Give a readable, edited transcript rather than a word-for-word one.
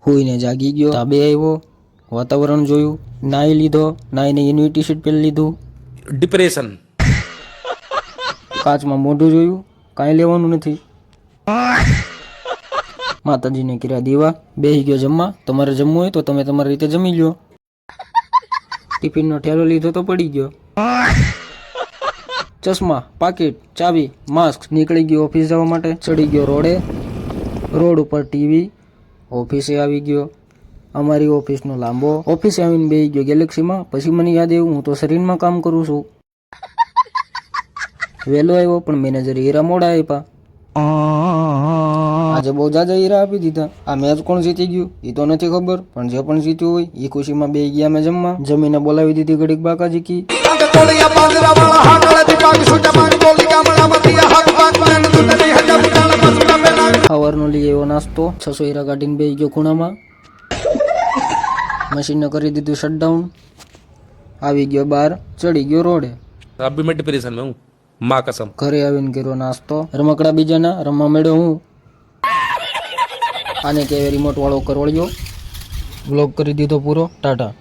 હોઈને જાગી ગયો, તાબે આવ્યો, વાતાવરણ જોયું, નાઈ લીધો, નાઈને એનું ટી શર્ટ પહેરી લીધું, डिप्रेशन કાચમાં મોઢું જોયું, કાંઈ લેવાનું નથી. માતાજીને કર્યા દીવા, બેસી ગયો જમવા. તમારે જમવું હોય તો તમે તમારી રીતે જમી લો. ટિફિનનો ઠેલો લીધો તો પડી ગયો. ચશ્મા, પાકીટ, ચાવી, માસ્ક, નીકળી ગયો ઓફિસ જવા માટે. ચડી ગયો રોડે, રોડ ઉપર ટીવી, ઓફિસે આવી ગયો. અમારી ઓફિસનો લાંબો. ઓફિસે આવીને બેસી ગયો ગેલેક્સીમાં. પછી મને યાદ આવ્યું હું તો શરીરમાં કામ કરું છું. વહેલો આવ્યો પણ મેનેજર હીરા મોડા આપ્યા. આજે બહુ જાજા હીરા આપી દીધા. આ મેચ કોણ જીતી ગયું એ તો નથી ખબર, પણ જે પણ જીત્યું હોય એ ખુશીમાં બે ગયા અમે જમવા. જમીને બોલાવી દીધી ઘડીક બાકાજી કી. સવારનો લઈ આવ્યો નાસ્તો. 600 હીરા કાઢીને બે ગયો ખૂણામાં. મશીનને કરી દીધું શટડાઉન. આવી ગયો બહાર, ચડી ગયો રોડે. अभी मैं डिप्रेशन में हूँ माँ कसम. ઘરે આવીને કર્યો નાસ્તો. રમકડા બીજાના રમવા મળ્યો હું. આને કહેવાય રિમોટ વાળો કરવળ્યો. વ્લોગ કરી દીધો પૂરો. ટાટા.